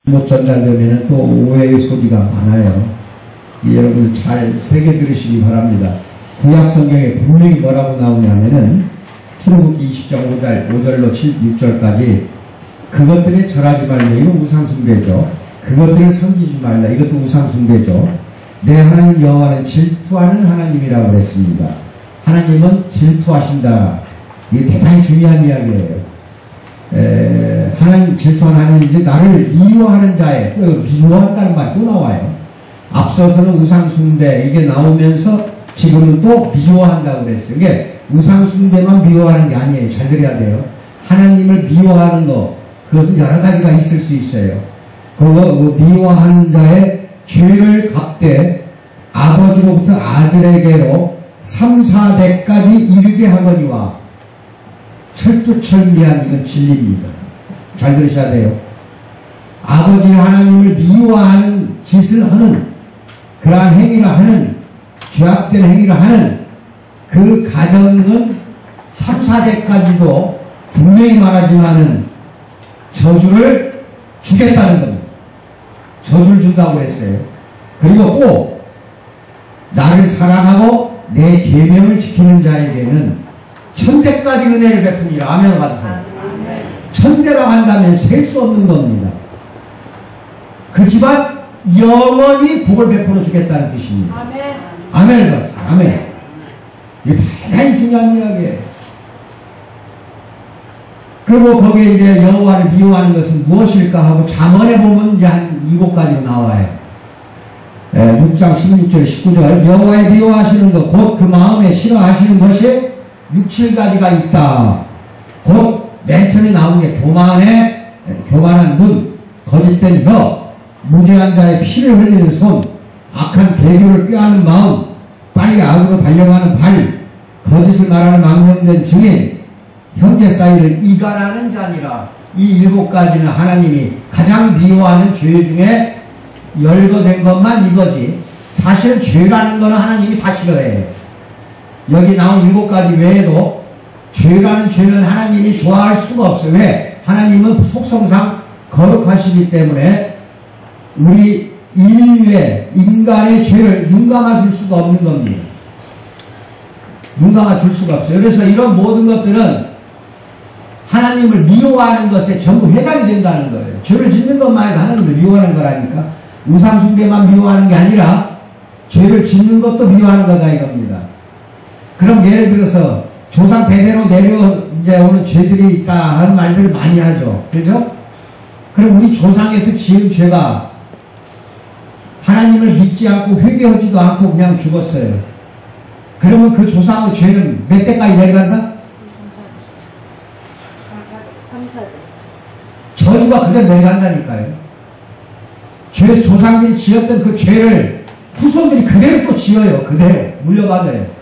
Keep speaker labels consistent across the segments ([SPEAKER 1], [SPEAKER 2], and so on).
[SPEAKER 1] 못 전달되면 또 오해의 소지가 많아요. 여러분 잘 새겨 들으시기 바랍니다. 구약 성경에 분명히 뭐라고 나오냐면은 출애굽기 20장 5절로 6절까지 그것들에 절하지 말라. 이건 우상숭배죠. 그것들을 섬기지 말라. 이것도 우상숭배죠. 내 하나님 여호와는 질투하는 하나님이라고 그랬습니다. 하나님은 질투하신다. 이게 대단히 중요한 이야기예요. 하나님 질투하는 하나님인지 나를 미워하는 자에 또 미워한다는 말이 또 나와요. 앞서서는 우상숭배 이게 나오면서 지금은 또 미워한다고 그랬어요. 이게 우상숭배만 미워하는 게 아니에요. 잘 들어야 돼요. 하나님을 미워하는 거 그것은 여러 가지가 있을 수 있어요. 그거 미워하는 자의 죄를 갚되 아버지로부터 아들에게로 3, 4대까지 이르게 하거니와 철두철미한 이건 진리입니다. 잘 들으셔야 돼요. 아버지 하나님을 미워하는 짓을 하는 그러한 행위를 하는 죄악된 행위를 하는 그 가정은 3, 4대까지도 분명히 말하지만은 저주를 주겠다는 겁니다. 저주를 준다고 했어요. 그리고 꼭 나를 사랑하고 내 계명을 지키는 자에게는 1000대까지 은혜를 베푸니라. 아멘 받으세요. 천대라고 한다면 셀 수 없는 겁니다. 그 집안 영원히 복을 베풀어 주겠다는 뜻입니다. 아멘을 받으세요. 아멘. 이게 대단히 중요한 이야기예요. 그리고 거기에 이제 여호와를 미워하는 것은 무엇일까 하고 잠언에 보면 이제 한 7가지로 나와요. 6장 16절 19절 여호와의 미워하시는 것 곧 그 마음에 싫어하시는 것이 6, 7가지가 있다. 곧 맨 처음에 나온 게 교만한 눈, 거짓된 혀, 무죄한 자의 피를 흘리는 손, 악한 계교를 꾀하는 마음, 빨리 악으로 달려가는 발, 거짓을 말하는 망령된 증인, 형제 사이를 이간하는 자니라. 이 7가지는 하나님이 가장 미워하는 죄 중에 열거된 것만 이거지. 사실은 죄라는 거는 하나님이 다 싫어해요. 여기 나온 7가지 외에도 죄라는 죄는 하나님이 좋아할 수가 없어요. 왜? 하나님은 속성상 거룩하시기 때문에 우리 인간의 죄를 눈감아 줄 수가 없는 겁니다. 눈감아 줄 수가 없어요. 그래서 이런 모든 것들은 하나님을 미워하는 것에 전부 해당이 된다는 거예요. 죄를 짓는 것만 해도 하나님을 미워하는 거라니까. 우상숭배만 미워하는 게 아니라 죄를 짓는 것도 미워하는 거다 이겁니다. 그럼 예를 들어서 조상 대대로 내려오는 죄들이 있다 하는 말들을 많이 하죠. 그렇죠? 그럼 우리 조상에서 지은 죄가 하나님을 믿지 않고 회개하지도 않고 그냥 죽었어요. 그러면 그 조상의 죄는 몇 대까지 내려간다?
[SPEAKER 2] 3, 4대.
[SPEAKER 1] 저주가 그대로 내려간다니까요. 조상들이 지었던 그 죄를 후손들이 그대로 또 지어요. 그대로 물려받아요.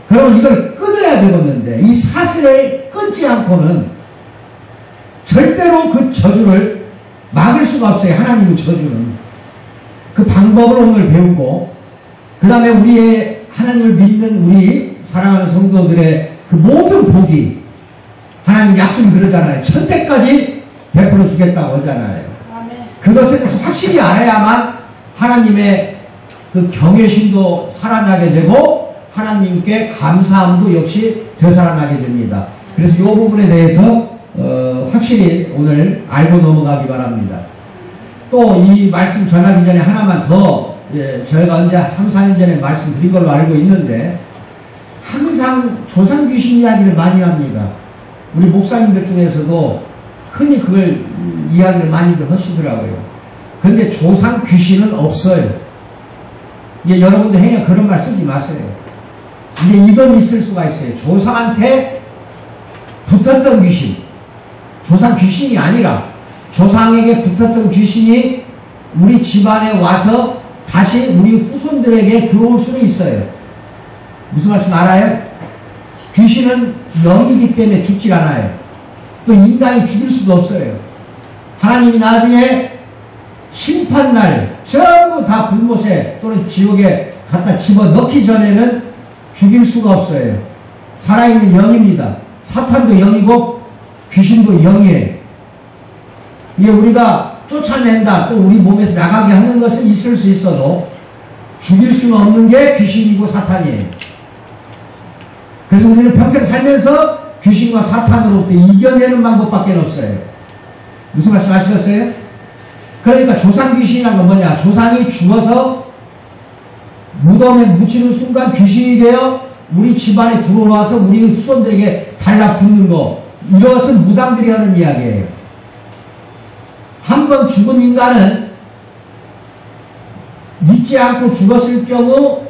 [SPEAKER 1] 그러면 이걸 끊어야 되겠는데 이 사슬을 끊지 않고는 절대로 그 저주를 막을 수가 없어요. 하나님의 저주는. 그 방법을 오늘 배우고 그 다음에 우리의 하나님을 믿는 우리 사랑하는 성도들의 그 모든 복이 하나님 약속이 그러잖아요. 1000대까지 베풀어 주겠다고 하잖아요. 그것에 대해서 확실히 알아야만 하나님의 그 경외심도 살아나게 되고 하나님께 감사함도 역시 되살아나게 됩니다. 그래서 이 부분에 대해서 확실히 오늘 알고 넘어가기 바랍니다. 또 이 말씀 전하기 전에 하나만 더 저희가 언제 3, 4년 전에 말씀드린 걸로 알고 있는데 항상 조상 귀신 이야기를 많이 합니다. 우리 목사님들 중에서도 흔히 그걸 이야기를 많이들 하시더라고요. 그런데 조상 귀신은 없어요. 이제 여러분들 행여 그런 말 쓰지 마세요. 이제 이건 있을 수가 있어요. 조상한테 붙었던 귀신, 조상 귀신이 아니라 조상에게 붙었던 귀신이 우리 집안에 와서 다시 우리 후손들에게 들어올 수는 있어요. 무슨 말씀 알아요? 귀신은 영이기 때문에 죽질 않아요. 또 인간이 죽일 수도 없어요. 하나님이 나중에 심판날 전부 다 불못에 또는 지옥에 갖다 집어넣기 전에는 죽일 수가 없어요. 살아있는 영입니다. 사탄도 영이고 귀신도 영이에요. 이게 우리가 쫓아낸다, 또 우리 몸에서 나가게 하는 것은 있을 수 있어도 죽일 수는 없는 게 귀신이고 사탄이에요. 그래서 우리는 평생 살면서 귀신과 사탄으로부터 이겨내는 방법밖에 없어요. 무슨 말씀 아시겠어요? 그러니까 조상 귀신이란 건 뭐냐? 조상이 죽어서 무덤에 묻히는 순간 귀신이 되어 우리 집안에 들어와서 우리 후손들에게 달라붙는 거, 이것은 무당들이 하는 이야기예요. 한 번 죽은 인간은 믿지 않고 죽었을 경우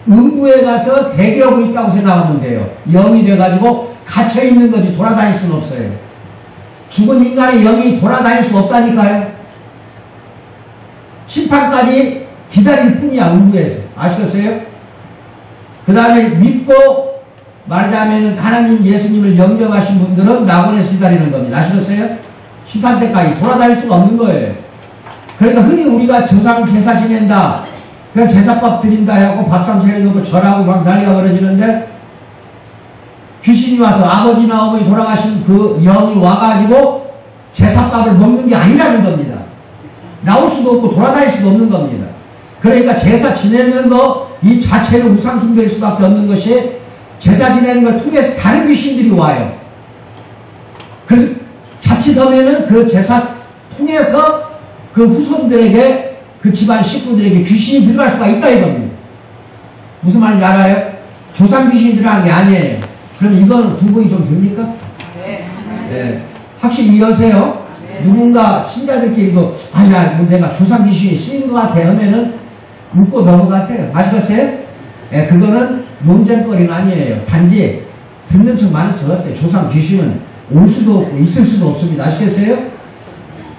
[SPEAKER 1] 음부에 가서 대기하고 있다고 생각하면 돼요. 영이 돼가지고 갇혀있는 거지 돌아다닐 수는 없어요. 죽은 인간의 영이 돌아다닐 수 없다니까요. 심판까지 기다릴 뿐이야, 음부에서. 아시겠어요? 그 다음에 믿고 말하자면 하나님 예수님을 영접하신 분들은 낙원에서 기다리는 겁니다. 아시겠어요? 심판 때까지 돌아다닐 수가 없는 거예요. 그러니까 흔히 우리가 조상 제사 지낸다, 그냥 제사밥 드린다 하고 밥상 차려놓고 절하고 막 난리가 벌어지는데 귀신이 와서 아버지나 어머니 돌아가신 그 영이 와가지고 제사밥을 먹는 게 아니라는 겁니다. 나올 수도 없고 돌아다닐 수도 없는 겁니다. 그러니까 제사 지내는 거 이 자체는 우상숭배일 수밖에 없는 것이, 제사 지내는 걸 통해서 다른 귀신들이 와요. 그래서 자칫하면은 그 제사 통해서 그 후손들에게, 그 집안 식구들에게 귀신이 들어갈 수가 있다 이겁니다. 무슨 말인지 알아요? 조상 귀신이 들어간 게 아니에요. 그럼 이거는 구분이 좀 됩니까? 네. 확실히 이해하세요? 누군가 신자들끼리도 아야 뭐 내가 조상 귀신이 쓰인 것 같아 하면은 웃고 넘어가세요. 아시겠어요? 예, 그거는 논쟁거리는 아니에요. 단지 듣는 척 많은 척 하세요. 조상 귀신은 올 수도 없고 있을 수도 없습니다. 아시겠어요?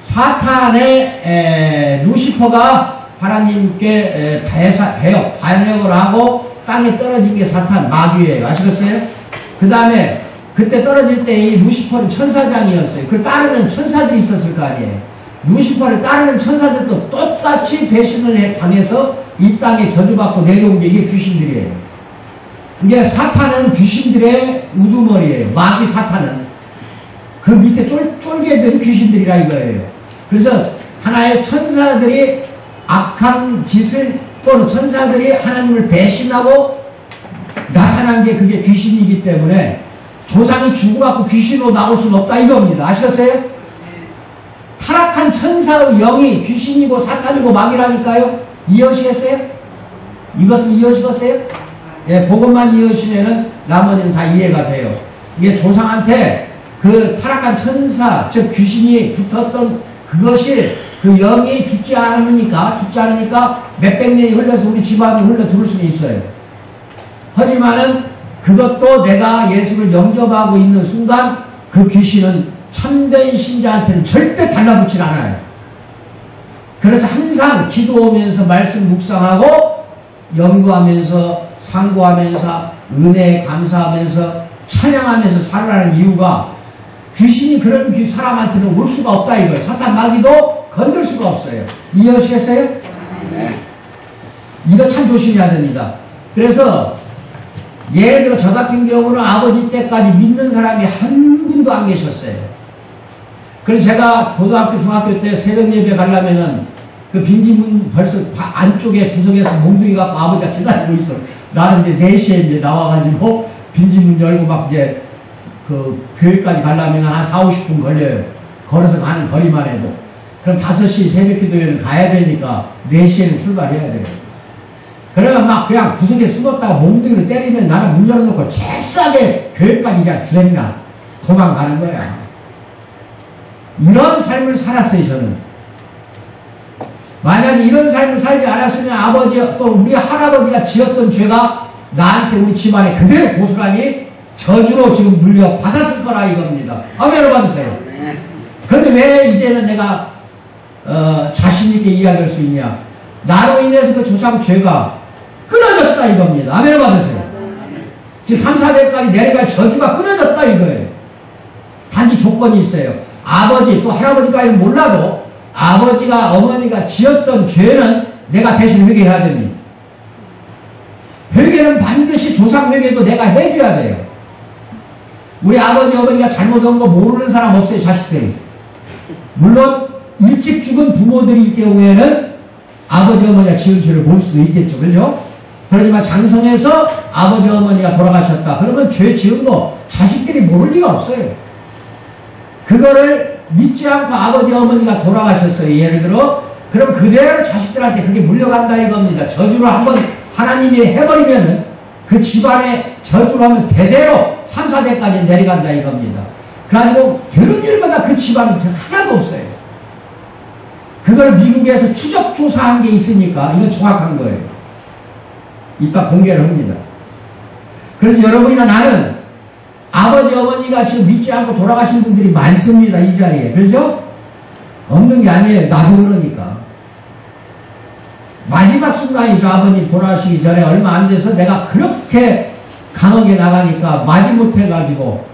[SPEAKER 1] 사탄의 루시퍼가 하나님께 반역을 하고 땅에 떨어진 게 사탄 마귀예요. 아시겠어요? 그 다음에 그때 떨어질 때 이 루시퍼는 천사장이었어요. 그걸 따르는 천사들이 있었을 거 아니에요. 루시퍼를 따르는 천사들도 똑같이 배신을 당해서 이 땅에 저주받고 내려온 게 이게 귀신들이에요. 이게 사탄은 귀신들의 우두머리예요. 마귀 사탄은. 그 밑에 쫄개들이 귀신들이라 이거예요. 그래서 하나의 천사들이 악한 짓을, 또는 천사들이 하나님을 배신하고 나타난 게 그게 귀신이기 때문에 조상이 죽어갖고 귀신으로 나올 수는 없다 이겁니다. 아시겠어요? 타락한 천사의 영이 귀신이고 사탄이고 마귀라니까요. 이해하시겠어요? 이것은 이해하시겠어요? 예, 그것만 이해하시면은 나머지는 다 이해가 돼요. 이게 조상한테 그 타락한 천사, 즉 귀신이 붙었던 그것이, 그 영이 죽지 않으니까 몇백 년이 흘러서 우리 집안으로 흘러 들어올 수는 있어요. 하지만은 그것도 내가 예수를 영접하고 있는 순간 그 귀신은 참된 신자한테는 절대 달라붙질 않아요. 그래서 항상 기도하면서 말씀 묵상하고 연구하면서 상고하면서 은혜에 감사하면서 찬양하면서 살아가는 이유가, 귀신이 그런 사람한테는 올 수가 없다 이거예요. 사탄 마귀도 건들 수가 없어요. 이해하시겠어요? 네. 이거 참 조심해야 됩니다. 그래서 예를 들어 저 같은 경우는 아버지 때까지 믿는 사람이 한 분도 안 계셨어요. 그래서 제가 고등학교 중학교 때 새벽 예배 가려면은 그 빈집문 벌써 안쪽에 구석에서 몽둥이 갖고 아버지가 기다리고 있어. 나는 이제 4시에 이제 나와가지고 빈집문 열고 막 이제 그 교회까지 가려면 한 40-50분 걸려요. 걸어서 가는 거리만 해도. 그럼 5시 새벽 기도회는 가야 되니까 4시에는 출발해야 돼요. 그러면 막 그냥 구석에 숨었다가 몽둥이로 때리면 나는 문 열어놓고 잽싸게 교회까지 그냥 주행나 도망가는 거야. 이런 삶을 살았어요, 저는. 만약에 이런 삶을 살지 않았으면 아버지, 또 우리 할아버지가 지었던 죄가 나한테 우리 집안에 그대로 고스란히 저주로 지금 물려받았을 거라 이겁니다. 아멘을 받으세요. 그런데 왜 이제는 내가 자신있게 이야기할 수 있냐? 나로 인해서 그 조상 죄가 끊어졌다 이겁니다. 아멘을 받으세요. 즉 3, 4대까지 내려갈 저주가 끊어졌다 이거예요. 단지 조건이 있어요. 아버지 또 할아버지까지는 몰라도 아버지가 어머니가 지었던 죄는 내가 대신 회개해야 됩니다. 회개는 반드시 조상 회개도 내가 해줘야 돼요. 우리 아버지 어머니가 잘못한 거 모르는 사람 없어요. 자식들이. 물론 일찍 죽은 부모들일 경우에는 아버지 어머니가 지은 죄를 볼 수도 있겠죠. 그렇죠? 그러지만 장성해서 아버지 어머니가 돌아가셨다. 그러면 죄 지은 거 자식들이 모를 리가 없어요. 그거를 믿지 않고 아버지 어머니가 돌아가셨어요. 예를 들어 그럼 그대로 자식들한테 그게 물려간다 이겁니다. 저주를 한번 하나님이 해버리면은 그 집안에 저주를 하면 대대로 3, 4대까지 내려간다 이겁니다. 그래가지고 되는 일마다 그 집안은 하나도 없어요. 그걸 미국에서 추적 조사한 게 있으니까 이건 정확한 거예요. 이따 공개를 합니다. 그래서 여러분이나 나는 아버지 어머니가 지금 믿지 않고 돌아가신 분들이 많습니다. 이 자리에. 그렇죠? 없는 게 아니에요. 나도 그러니까. 마지막 순간이죠. 아버님 돌아가시기 전에 얼마 안 돼서 내가 그렇게 강하게 나가니까 마지못해 가지고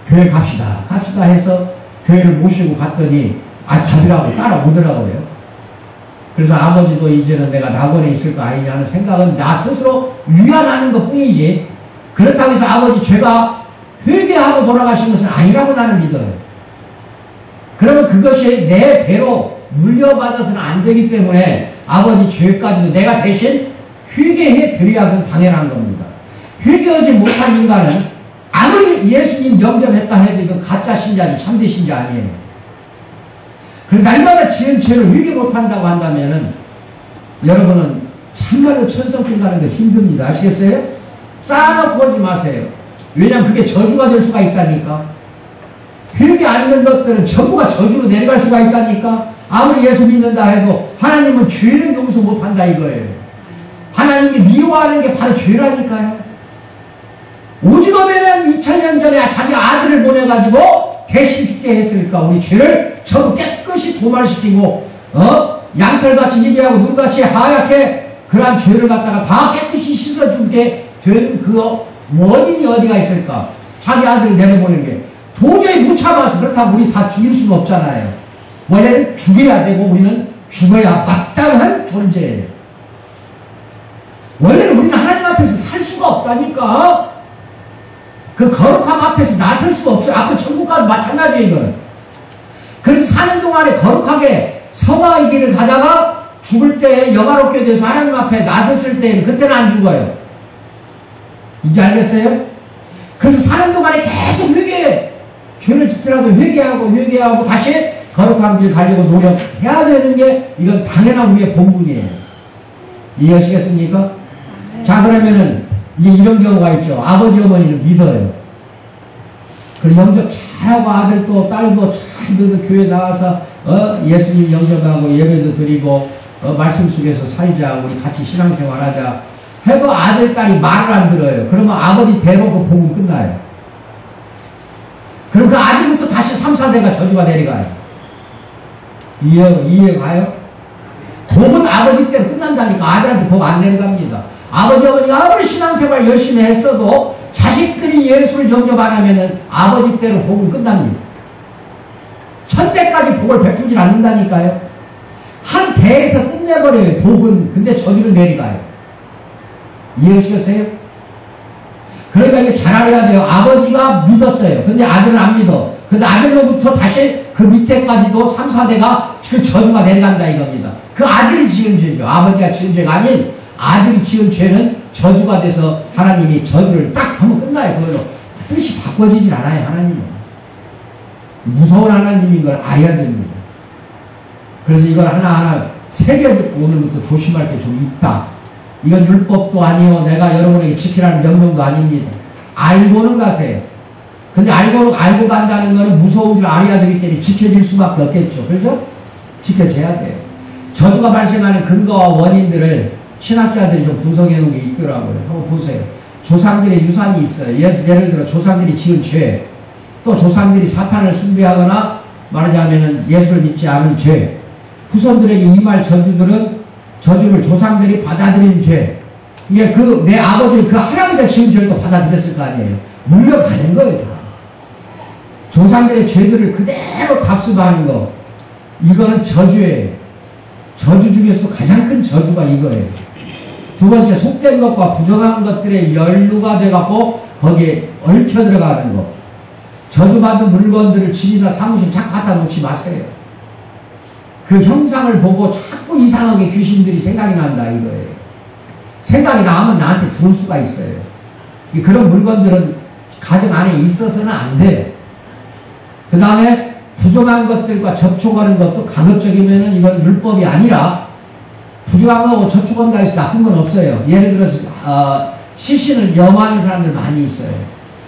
[SPEAKER 1] 교회 갑시다 해서 교회를 모시고 갔더니 가더라고 따라오더라고요. 그래서 아버지도 이제는 내가 낙원에 있을 거 아니냐 하는 생각은 나 스스로 위안하는 것 뿐이지 그렇다고 해서 아버지 죄가 회개하고 돌아가신 것은 아니라고 나는 믿어요. 그러면 그것이 내 대로 물려받아서는 안 되기 때문에 아버지 죄까지도 내가 대신 회개해 드려야 하는 당연한 겁니다. 회개하지 못한 인간은 아무리 예수님 영접했다 해도 이건 가짜 신자지 참된 신자 아니에요. 그래서 날마다 지은 죄를 회개 못한다고 한다면은 여러분은 참말로 천성길 가는 게 힘듭니다. 아시겠어요? 쌓아놓고 오지 마세요. 왜냐하면 그게 저주가 될 수가 있다니까. 회개 안 하는 것들은 전부가 저주로 내려갈 수가 있다니까. 아무리 예수 믿는다 해도 하나님은 죄를 용서 못한다 이거예요. 하나님이 미워하는 게 바로 죄라니까요. 오직하면은 2000년 전에 자기 아들을 보내가지고 대신 죽게 했으니까 우리 죄를 전부 깨끗이 도말시키고 양털같이 희귀하고 눈같이 하얗게 그러한 죄를 갖다가 다 깨끗이 씻어주게 된 그 원인이 어디가 있을까? 자기 아들을 내려보낸 게 도저히 못 참아서 그렇다고 우리 다 죽일 수는 없잖아요. 원래는 죽여야 되고 우리는 죽어야 마땅한 존재예요. 원래는 우리는 하나님 앞에서 살 수가 없다니까. 그 거룩함 앞에서 나설 수가 없어요. 앞에 천국과도 마찬가지예요 이거는. 그래서 사는 동안에 거룩하게 성화의 길을 가다가 죽을 때 영화롭게 돼서 하나님 앞에 나섰을 때 그때는 안 죽어요. 이제 알겠어요? 그래서 사는 동안에 계속 회개해. 죄를 짓더라도 회개하고 다시 거룩한 길 가려고 노력해야 되는 게 이건 당연한 우리의 본분이에요. 이해하시겠습니까? 자 그러면은 이제 이런 경우가 있죠. 아버지 어머니는 믿어요. 그리고 영접 잘하고 아들도 딸도 잘 교회 나와서 예수님 영접하고 예배도 드리고 말씀 속에서 살자 우리 같이 신앙생활하자 해도 아들 딸이 말을 안 들어요. 그러면 아버지 대로 그 복은 끝나요. 그럼 그 아들부터 다시 3, 4대가 저주가 내려가요. 이해가요? 복은 아버지 때로 끝난다니까 아들한테 복 안 내려갑니다. 아버지 어머니가 아무리 신앙생활 열심히 했어도 자식들이 예수를 영접 안 하면은 아버지 때로 복은 끝납니다. 1000대까지 복을 베풀질 않는다니까요. 한 대에서 끝내버려요 복은. 근데 저주로 내려가요. 이해하시겠어요? 그러니까 이게 잘 알아야 돼요. 아버지가 믿었어요. 근데 아들은 안 믿어. 근데 아들로부터 다시 그 밑에까지도 3, 4대가 그 저주가 내려간다 이겁니다. 그 아들이 지은 죄죠. 아버지가 지은 죄가 아닌 아들이 지은 죄는 저주가 돼서 하나님이 저주를 딱 하면 끝나요. 그걸로 뜻이 바꿔지질 않아요. 하나님은 무서운 하나님인 걸 알아야 됩니다. 그래서 이걸 하나하나 새겨듣고 오늘부터 조심할 게 좀 있다. 이건 율법도 아니요 내가 여러분에게 지키라는 명령도 아닙니다. 알고는 가세요. 근데 알고 간다는 거는 무서운 줄 알아야 되기 때문에 지켜질 수밖에 없겠죠. 그렇죠? 지켜져야 돼요. 저주가 발생하는 근거와 원인들을 신학자들이 좀 분석해 놓은 게 있더라고요. 한번 보세요. 조상들의 유산이 있어요. 예를 들어 조상들이 지은 죄, 또 조상들이 사탄을 숭배하거나 말하자면은 예수를 믿지 않은 죄, 후손들에게 임할 저주를 조상들이 받아들인 죄, 이게 내 아버지 그 할아버지가 지은 죄를 또 받아들였을 거 아니에요. 물려가는 거예요. 다. 조상들의 죄들을 그대로 답습하는 거, 이거는 저주예요. 저주 중에서 가장 큰 저주가 이거예요. 두 번째, 속된 것과 부정한 것들의 연루가 돼갖고 거기에 얽혀 들어가는 거. 저주받은 물건들을 집이나 사무실 자꾸 갖다 놓지 마세요. 그 형상을 보고 자꾸 이상하게 귀신들이 생각이 난다 이거예요. 생각이 나면 나한테 들어올 수가 있어요. 그런 물건들은 가정 안에 있어서는 안 돼요. 그 다음에 부정한 것들과 접촉하는 것도 가급적이면은 이건 율법이 아니라 부정한 거하고 접촉한다 해서 나쁜 건 없어요. 예를 들어서 시신을 염하는 사람들 많이 있어요.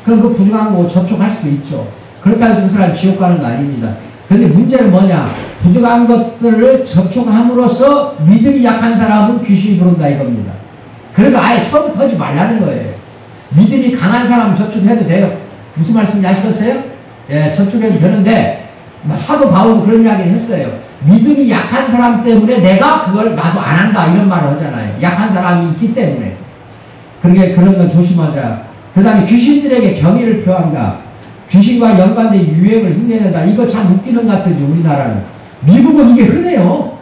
[SPEAKER 1] 그럼 그 부정한 거하고 접촉할 수도 있죠. 그렇다고 해서 그 사람이 지옥 가는 거 아닙니다. 그런데 문제는 뭐냐, 부정한 것들을 접촉함으로써 믿음이 약한 사람은 귀신이 들어온다 이겁니다. 그래서 아예 처음부터 하지 말라는 거예요. 믿음이 강한 사람은 접촉해도 돼요. 무슨 말씀인지 아시겠어요? 예, 접촉해도 되는데 사도 바울도 그런 이야기를 했어요. 믿음이 약한 사람 때문에 내가 그걸 나도 안 한다 이런 말을 하잖아요. 약한 사람이 있기 때문에. 그러게 그런 걸 조심하자. 그 다음에 귀신들에게 경의를 표한다. 귀신과 연관된 유행을 흉내낸다. 이거 참 웃기는 것 같은지 우리나라는. 미국은 이게 흔해요.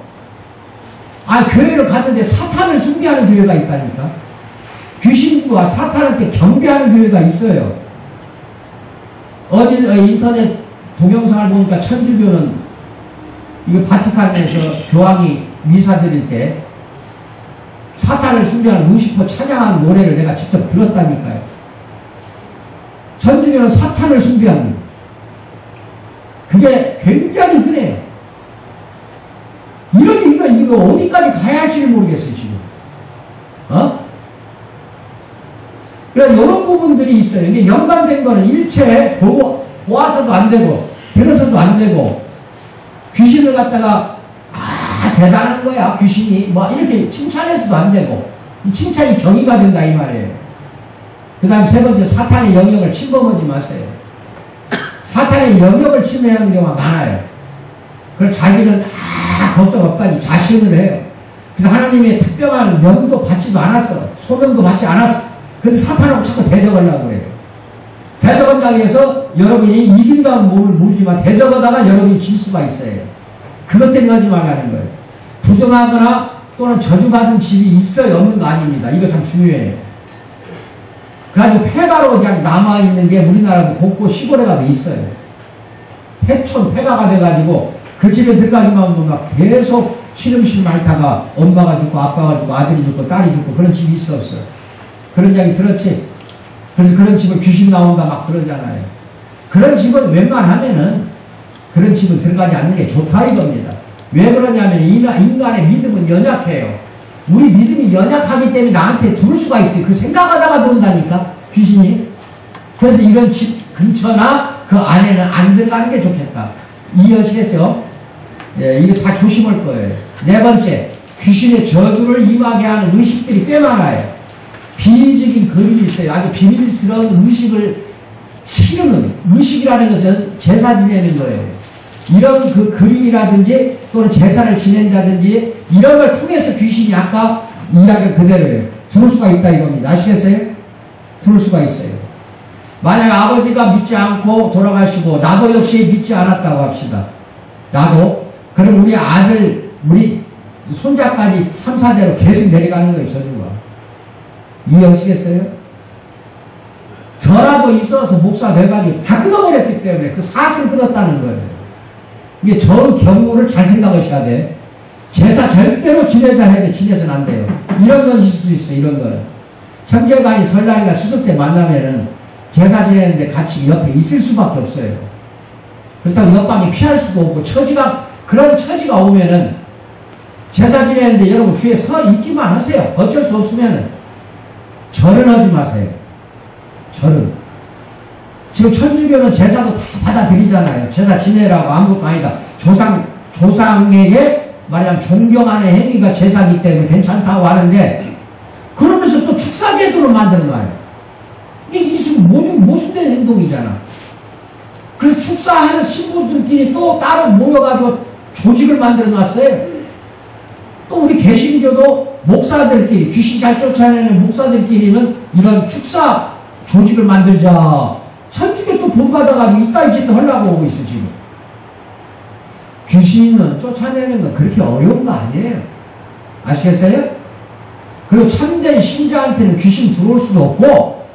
[SPEAKER 1] 교회를 갔는데 사탄을 숭배하는 교회가 있다니까. 귀신과 사탄한테 경배하는 교회가 있어요. 어디 인터넷 동영상을 보니까 천주교는 이거 바티칸에서 교황이 미사 드릴 때 사탄을 숭배하는 루시퍼 찬양하는 노래를 내가 직접 들었다니까요. 천주교는 사탄을 숭배합니다. 그게 굉장히 흔해요. 이거 어디까지 가야 할지를 모르겠어요, 지금. 그래서 이런 부분들이 있어요. 이게 연관된 거는 일체 보아서도 안 되고, 들어서도 안 되고, 귀신을 갖다가, 대단한 거야, 귀신이. 이렇게 칭찬해서도 안 되고, 이 칭찬이 경의가 된다, 이 말이에요. 그 다음 세 번째, 사탄의 영역을 침범하지 마세요. 사탄의 영역을 침해하는 경우가 많아요. 그래서 자기는 걱정 없다니 자신을 해요. 그래서 하나님의 특별한 명도 받지도 않았어. 소명도 받지 않았어. 근데 사탄하고 자꾸 대적하려고 그래요. 대적한다고 해서 여러분이 이긴다는 몸을 모르지만 대적하다가 여러분이 질 수가 있어요. 그것 때문에 하지 말라는 거예요. 부정하거나 또는 저주받은 집이 있어요, 없는 거 아닙니다. 이거 참 중요해요. 그래가지고 폐가로 그냥 남아있는 게 우리나라도 곳곳 시골에 가도 있어요. 폐가가 돼가지고 그 집에 들어가기만 하면 막 계속 시름시름 앓다가 엄마가 죽고 아빠가 죽고 아들이 죽고 딸이 죽고 그런 집이 있어 없어요. 그런 이야기 들었지? 그래서 그런 집은 귀신 나온다 막 그러잖아요. 그런 집은 웬만하면은 그런 집은 들어가지 않는 게 좋다 이겁니다. 왜 그러냐면 인간의 믿음은 연약해요. 우리 믿음이 연약하기 때문에 나한테 들을 수가 있어요. 그 생각하다가 들은다니까 귀신이. 그래서 이런 집 근처나 그 안에는 안 들어가는 게 좋겠다. 이해하시겠죠? 예, 이게 다 조심할 거예요. 네 번째, 귀신의 저주를 임하게 하는 의식들이 꽤 많아요. 비리적인 그림이 있어요. 아주 비밀스러운 의식을 치르는, 의식이라는 것은 제사 지내는 거예요. 이런 그 그림이라든지 또는 제사를 지낸다든지 이런 걸 통해서 귀신이 아까 이야기 그대로예요. 들어올 수가 있다 이겁니다. 아시겠어요? 들어올 수가 있어요. 만약 아버지가 믿지 않고 돌아가시고 나도 역시 믿지 않았다고 합시다. 나도. 그럼 우리 아들, 우리 손자까지 3, 4대로 계속 내려가는 거예요. 저주가. 이해하시겠어요? 저라도 있어서 목사 돼가지고 다 끊어버렸기 때문에 그 사슬 끊었다는 거예요. 이게 저의 경우를 잘 생각하셔야 돼. 제사 절대로 지내자 해도 지내서는 안 돼요. 이런 건 있을 수 있어. 이런 거는 형제간이 설날이나 추석 때 만나면은 제사 지내는데 같이 옆에 있을 수밖에 없어요. 그렇다고 옆방에 피할 수도 없고 그런 처지가 오면은 제사 지내는데 여러분 뒤에 서 있기만 하세요. 어쩔 수 없으면은 절은 하지 마세요. 절은. 지금 천주교는 제사도 다 받아들이잖아요. 제사 지내라고 아무것도 아니다. 조상에게 말하자면 존경하는 행위가 제사기 때문에 괜찮다고 하는데 그러면서 또 축사제도를 만드는 거예요. 이게 모순된 행동이잖아. 그래서 축사하는 신부들끼리 또 따로 모여가지고 조직을 만들어 놨어요. 또 우리 개신교도 목사들끼리, 귀신 잘 쫓아내는 목사들끼리는 이런 축사 조직을 만들자. 천주교 또 본받아가지고 이따위 짓도 하려고 오고 있어, 지금. 귀신은 쫓아내는 건 그렇게 어려운 거 아니에요. 아시겠어요? 그리고 참된 신자한테는 귀신 들어올 수도 없고,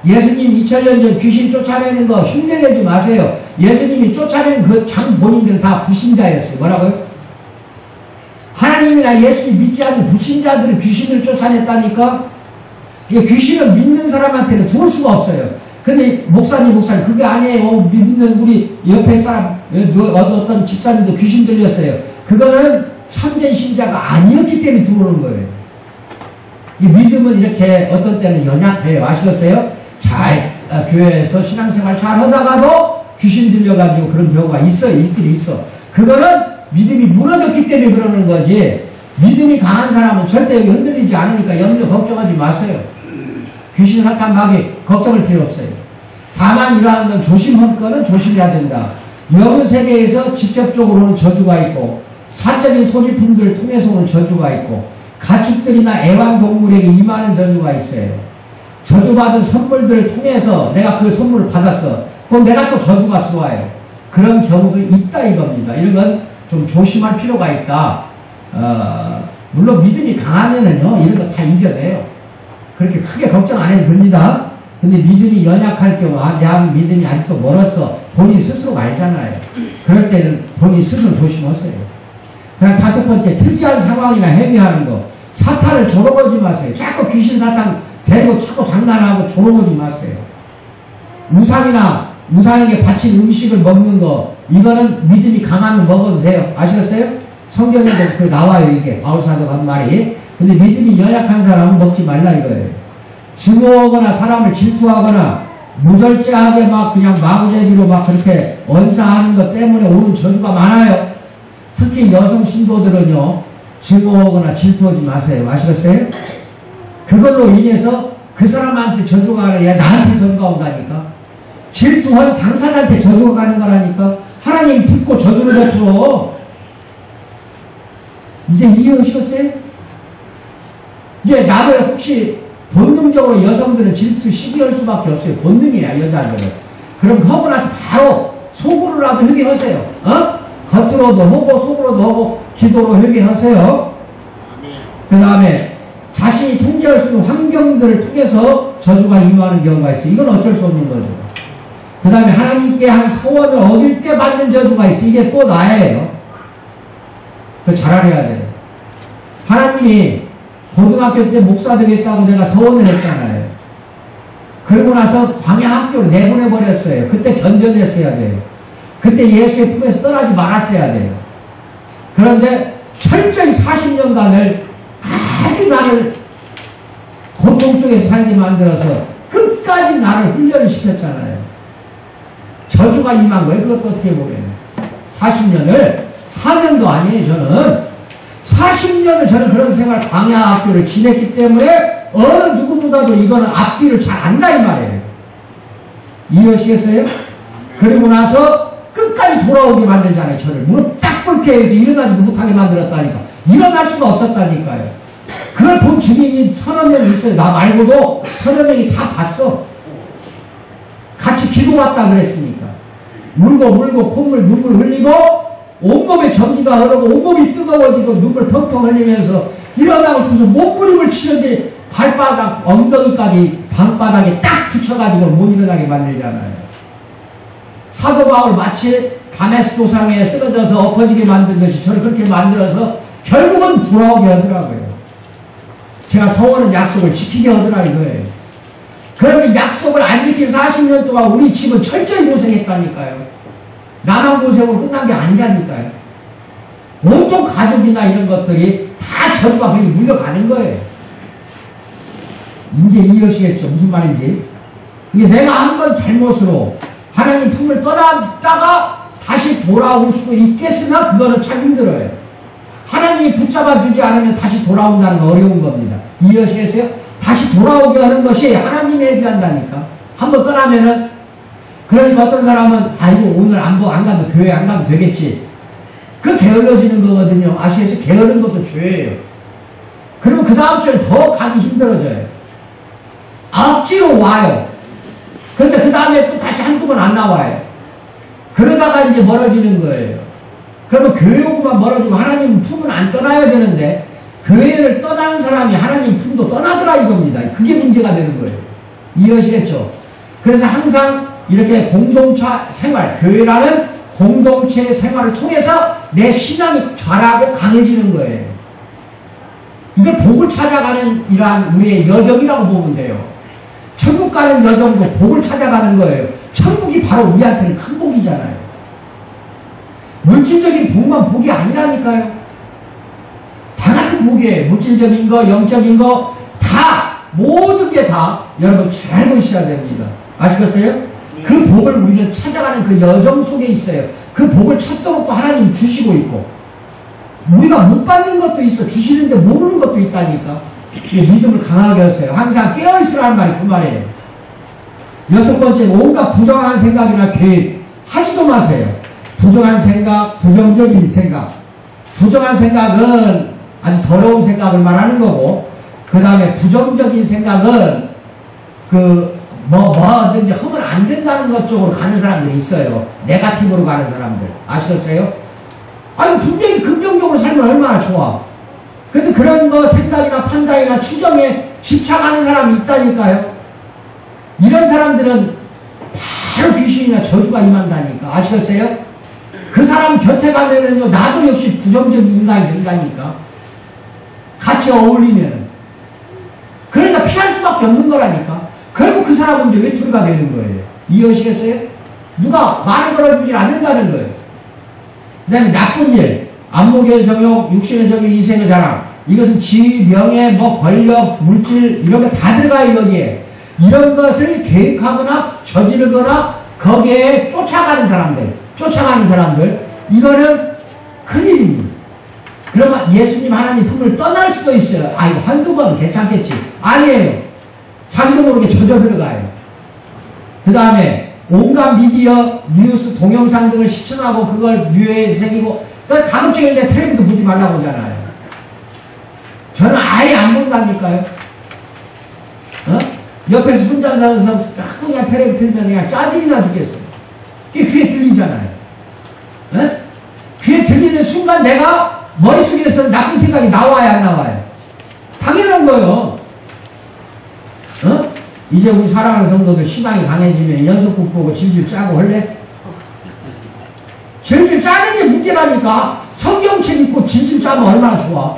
[SPEAKER 1] 예수님 2000년 전 귀신 쫓아내는 거 흉내내지 마세요. 예수님이 쫓아낸 그 장 본인들은 다 불신자였어요. 뭐라고요? 하나님이나 예수님 믿지 않는 불신자들은 귀신을 쫓아냈다니까? 귀신을 믿는 사람한테는 죽을 수가 없어요. 근데 목사님 그게 아니에요. 믿는 우리 옆에 사람 어떤 집사님도 귀신 들렸어요. 그거는 참된 신자가 아니었기 때문에 들어오는 거예요. 이 믿음은 이렇게 어떤 때는 연약해요. 아시겠어요? 교회에서 신앙생활 잘 하다가도 귀신 들려가지고 그런 경우가 있어요. 있긴 있어. 그거는 믿음이 무너졌기 때문에 그러는 거지, 믿음이 강한 사람은 절대 여기 흔들리지 않으니까 염려 걱정하지 마세요. 귀신 사탄 마귀 걱정할 필요 없어요. 다만 이러한 건 조심할 거는 조심해야 된다. 영의 세계에서 직접적으로는 저주가 있고 사적인 소지품들을 통해서 오는 저주가 있고 가축들이나 애완동물에게 임하는 저주가 있어요. 저주받은 선물들을 통해서 내가 그 선물을 받았어. 그럼 내가 또 저주가 들어와요. 그런 경우도 있다 이겁니다. 이런 건 좀 조심할 필요가 있다. 물론 믿음이 강하면은요, 이런 거 다 이겨내요. 그렇게 크게 걱정 안 해도 됩니다. 근데 믿음이 연약할 경우, 내 믿음이 아직도 멀었어. 본인 스스로가 알잖아요. 그럴 때는 본인 스스로 조심하세요. 그냥 5번째, 특이한 상황이나 회개하는 거. 사탄을 조롱하지 마세요. 자꾸 귀신 사탄 데리고 자꾸 장난하고 조롱하지 마세요. 우상에게 바친 음식을 먹는 거, 이거는 믿음이 강하면 먹어도 돼요. 아시겠어요? 성경에도 그 나와요, 이게. 바울사도가 한 말이. 근데 믿음이 연약한 사람은 먹지 말라 이거예요. 증오하거나 사람을 질투하거나 무절제하게 막 그냥 마구제비로 막 그렇게 언사하는 것 때문에 오는 저주가 많아요. 특히 여성 신도들은요, 증오하거나 질투하지 마세요. 아시겠어요? 그걸로 인해서 그 사람한테 저주가 아니라 나한테 저주가 온다니까. 질투하는 당사자한테 저주가 가는 거라니까. 하나님 듣고 저주를 베풀어. 이제 이해하셨어요? 이제 나를 혹시 본능적으로 여성들은 질투, 시기할 수밖에 없어요. 본능이야, 여자들은. 그럼 하고 나서 바로 속으로라도 회개하세요. 겉으로도 하고 속으로도 하고 기도로 회개하세요. 그 다음에 자신이 통제할 수 있는 환경들을 통해서 저주가 임하는 경우가 있어요. 이건 어쩔 수 없는 거죠. 그 다음에 하나님께 한 소원을 어길 때 받는 저주가 있어. 이게 또 나예요. 그거 잘 알아야 돼요. 하나님이 고등학교 때 목사 되겠다고 내가 서원을 했잖아요. 그러고 나서 광야 학교로 내보내버렸어요. 그때 견뎌냈어야 돼요. 그때 예수의 품에서 떠나지 말았어야 돼요. 그런데 철저히 40년간을 아주 나를 고통 속에 살게 만들어서 끝까지 나를 훈련을 시켰잖아요. 저주가 임한 거예요. 그것도 어떻게 보면 40년을 4년도 아니에요. 저는 40년을 저는 그런 생활 광야 학교를 지냈기 때문에 어느 누구보다도 이거는 앞뒤를 잘 안다 이 말이에요. 이해하시겠어요? 그리고 나서 끝까지 돌아오게 만들잖아요. 저를 무릎 딱 꿇게 해서 일어나지도 못하게 만들었다니까. 일어날 수가 없었다니까요. 그걸 본 주민이 1000명 있어요. 나 말고도 1000명이 다 봤어. 같이 기도 왔다 그랬으니까. 울고 콧물 눈물 흘리고 온몸에 전기가 흐르고 온몸이 뜨거워지고 눈물 펑펑 흘리면서 일어나고 싶어서 몸부림을 치는데 발바닥 엉덩이까지 방바닥에 딱 붙여가지고 못 일어나게 만들잖아요. 사도 바울 마치 다메스코상에 쓰러져서 엎어지게 만든 것이 저를 그렇게 만들어서 결국은 돌아오게 하더라고요. 제가 서원은 약속을 지키게 하더라 이거예요. 그런데 약속을 안 지킨 40년 동안 우리 집은 철저히 고생했다니까요. 나만 고생으로 끝난 게 아니라니까요. 온통 가족이나 이런 것들이 다 저주가 그렇게 물려가는 거예요. 이제 이해하시겠죠? 무슨 말인지. 이게 내가 한 번 잘못으로 하나님 품을 떠났다가 다시 돌아올 수도 있겠으나 그거는 참 힘들어요. 하나님이 붙잡아 주지 않으면 다시 돌아온다는 건 어려운 겁니다. 이해하시겠어요? 다시 돌아오게 하는 것이 하나님이 해줘한다니까. 한번 떠나면은. 그러니까 어떤 사람은 아이고 오늘 안 가도 교회 안 가도 되겠지. 그 게을러지는 거거든요. 아시겠어요? 게으른 것도 죄예요. 그러면 그 다음 주에 더 가기 힘들어져요. 억지로 와요. 근데 그 다음에 또 다시 한두 번 안 나와요. 그러다가 이제 멀어지는 거예요. 그러면 교회 오고만 멀어지고 하나님 품은 안 떠나야 되는데 교회를 떠나는 사람이 하나님 품도 떠나더라 이겁니다. 그게 문제가 되는 거예요. 이해하시겠죠? 그래서 항상 이렇게 공동체 생활, 교회라는 공동체 생활을 통해서 내 신앙이 자라고 강해지는 거예요. 이걸 복을 찾아가는 이러한 우리의 여정이라고 보면 돼요. 천국 가는 여정도 복을 찾아가는 거예요. 천국이 바로 우리한테는 큰 복이잖아요. 물질적인 복만 복이 아니라니까요. 다 같은 복이에요. 물질적인 거, 영적인 거, 다, 모든 게 다 여러분 잘 알고 있어야 됩니다. 아시겠어요? 그 복을 우리는 찾아가는 그 여정 속에 있어요. 그 복을 찾도록 또 하나님 주시고 있고, 우리가 못 받는 것도 있어. 주시는데 모르는 것도 있다니까. 믿음을 강하게 하세요. 항상 깨어있으라는 말이 그 말이에요. 여섯 번째, 온갖 부정한 생각이나 계획 하지도 마세요. 부정한 생각, 부정적인 생각. 부정한 생각은 아주 더러운 생각을 말하는 거고, 그 다음에 부정적인 생각은 뭐든지 하면 안 된다는 것 쪽으로 가는 사람들이 있어요. 네거티브로 가는 사람들. 아시겠어요? 아니, 분명히 긍정적으로 살면 얼마나 좋아. 근데 그런 거 생각이나 판단이나 추정에 집착하는 사람이 있다니까요. 이런 사람들은 바로 귀신이나 저주가 임한다니까. 아시겠어요? 그 사람 곁에 가면은요, 나도 역시 부정적인 인간이 된다니까. 같이 어울리면은. 그러니까 피할 수밖에 없는 거라니까. 결국 그 사람은 이제 외톨이가 되는 거예요. 이해하시겠어요? 누가 말을 걸어주질 않는다는 거예요. 그 다음에 나쁜 일, 안목의 정욕, 육신의 정욕, 인생의 자랑. 이것은 지위, 명예, 권력, 물질, 이런 거 다 들어가요, 여기에. 이런 것을 계획하거나 저지르거나 거기에 쫓아가는 사람들, 이거는 큰일입니다. 그러면 예수님 하나님 품을 떠날 수도 있어요. 아, 이거 한두 번은 괜찮겠지. 아니에요. 자기도 모르게 젖어 들어가요. 그 다음에 온갖 미디어, 뉴스, 동영상 등을 시청하고 그걸 뇌에 새기고, 그러니까 가급적이면 텔레비도 보지 말라고 하잖아요. 저는 아예 안 본다니까요. 옆에서 혼자 살아서 그냥 텔레비 틀면 그냥 짜증이 나 죽겠어요. 그게 귀에 들리잖아요. 귀에 들리는 순간 내가 머릿속에서 나쁜 생각이 나와야 안 나와요? 당연한 거예요. 이제 우리 사랑하는 성도들 신앙이 강해지면 연속극 보고 질질 짜고 할래? 질질 짜는 게 문제라니까. 성경책 읽고 질질 짜면 얼마나 좋아.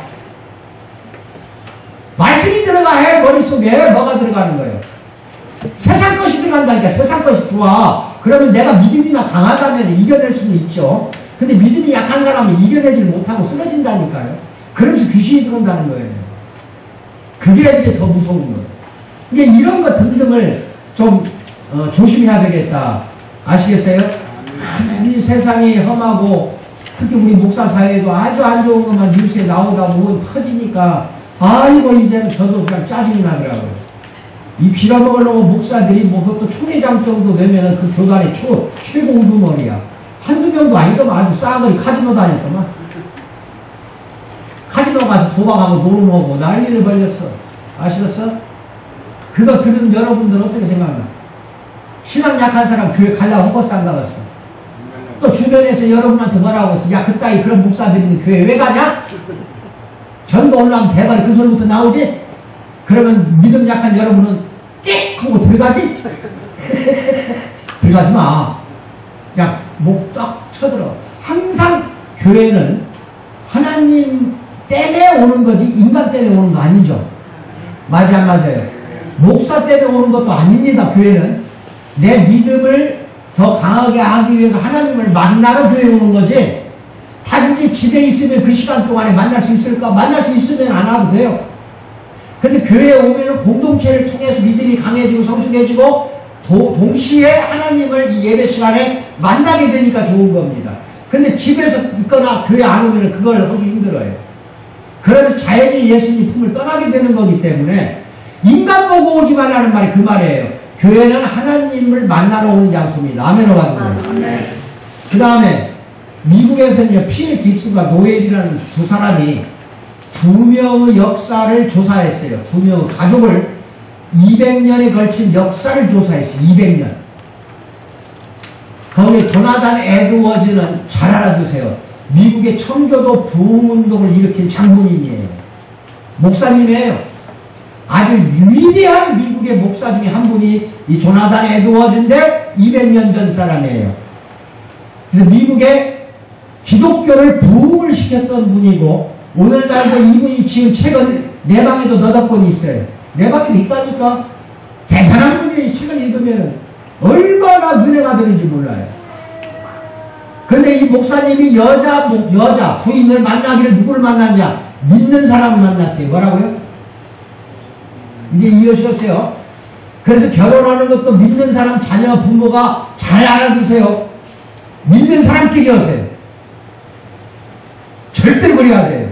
[SPEAKER 1] 말씀이 들어가 해. 머릿속에 뭐가 들어가는 거예요? 세상 것이 들어간다니까. 세상 것이 좋아. 그러면 내가 믿음이나 강하다면 이겨낼 수는 있죠. 근데 믿음이 약한 사람은 이겨내질 못하고 쓰러진다니까요. 그러면서 귀신이 들어온다는 거예요. 그게 이제 더 무서운 거예요. 이게 이런 것 등등을 좀 조심해야 되겠다. 아시겠어요? 이 세상이 험하고 특히 우리 목사 사회도 아주 안 좋은 것만 뉴스에 나오다 보면 터지니까 아이고 이제는 저도 그냥 짜증이 나더라고요. 이 빌어먹으려고 목사들이 뭐 그것도 총회장 정도 되면은 그 교단의 최고 우두머리야. 한두 명도 아니더만. 아주 싸그리 카지노 다녔더만. 카지노 가서 도박하고 노름하고 난리를 벌렸어. 아시겠어? 그거 들은 여러분들은 어떻게 생각나? 신앙 약한 사람 교회 가려고 헛것을 안 가봤어. 또 주변에서 여러분한테 뭐라고 했어? 야, 그따위 그런 목사들이 있는 교회 왜 가냐? 전도 올라오면 대가리 그 소리부터 나오지? 그러면 믿음 약한 여러분은 띡 하고 들어가지? 들어가지 마. 그냥 목 딱 쳐들어. 항상 교회는 하나님 때문에 오는 거지 인간 때문에 오는 거 아니죠. 맞아 안 맞아요? 목사 때문에 오는 것도 아닙니다. 교회는 내 믿음을 더 강하게 하기 위해서 하나님을 만나러 교회에 오는 거지. 단지 집에 있으면 그 시간 동안에 만날 수 있을까? 만날 수 있으면 안 와도 돼요. 근데 교회에 오면 공동체를 통해서 믿음이 강해지고 성숙해지고 동시에 하나님을 이 예배 시간에 만나게 되니까 좋은 겁니다. 근데 집에서 있거나 교회 안 오면 그걸 하기 힘들어요. 그래서 자연히 예수님 품을 떠나게 되는 거기 때문에 인간 보고 오지 말라는 말이 그 말이에요. 교회는 하나님을 만나러 오는 장소입니다. 아멘으로 가주세요. 그 다음에 미국에서는요, 필 깁스가 노엘이라는 두 사람이 두 명의 역사를 조사했어요. 두 명의 가족을 200년에 걸친 역사를 조사했어요. 200년. 거기에 조나단 에드워즈는 잘 알아두세요. 미국의 청교도 부흥운동을 일으킨 장본인이에요. 목사님이에요. 아주 위대한 미국의 미국의 목사 중에 한 분이 이 조나단 에드워즈인데 200년 전 사람이에요. 그래서 미국의 기독교를 부흥을 시켰던 분이고, 오늘날도 이분이 지은 책은 내 방에도 너댓 권이 있어요. 내 방에도 있다니까. 대단한 분이 이 책을 읽으면 얼마나 은혜가 되는지 몰라요. 그런데 이 목사님이 여자 부인을 만나기를 누구를 만났냐? 믿는 사람을 만났어요. 뭐라고요? 이제 이해하시겠어요? 그래서 결혼하는 것도 믿는 사람, 자녀, 부모가 잘 알아두세요. 믿는 사람끼리 하세요. 절대로 그래야 돼요.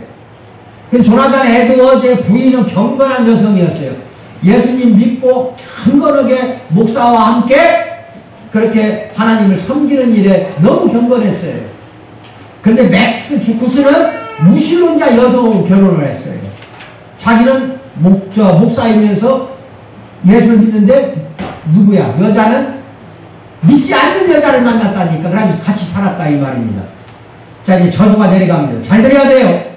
[SPEAKER 1] 그래서 조나단 에드워즈의 부인은 경건한 여성이었어요. 예수님 믿고 경건하게 목사와 함께 그렇게 하나님을 섬기는 일에 너무 경건했어요. 그런데 맥스 주쿠스는 무신론자 여성하고 결혼을 했어요. 자기는 목사이면서 예수를 믿는데 누구야? 여자는 믿지 않는 여자를 만났다니까. 그래가지고 같이 살았다 이 말입니다. 자, 이제 저주가 내려갑니다. 잘 들어야 돼요.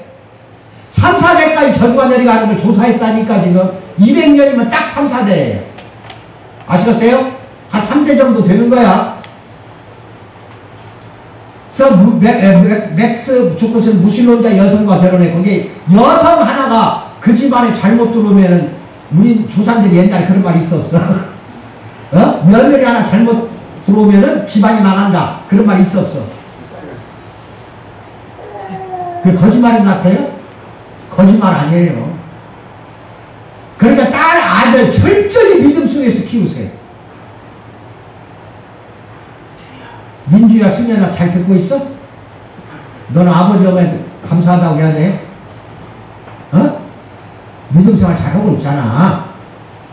[SPEAKER 1] 3, 4대까지 저주가 내려가는 걸 조사했다니까. 지금 200년이면 딱 3, 4대예요. 아시겠어요? 한 3대 정도 되는 거야. 그래서 맥스 주쿠스는 무신론자 여성과 결혼했고, 이게 여성 하나가 그 집안에 잘못 들어오면은, 우리 조상들이 옛날에 그런 말 있어 없어? 며느리 하나 잘못 들어오면은 집안이 망한다. 그런 말 있어 없어? 그게 거짓말인 것 같아요? 거짓말 아니에요. 그러니까 딸, 아들 철저히 믿음 속에서 키우세요. 민주야, 승현아, 잘 듣고 있어? 너는 아버지 어머니한테 감사하다고 해야 돼? 믿음 생활 잘하고 있잖아.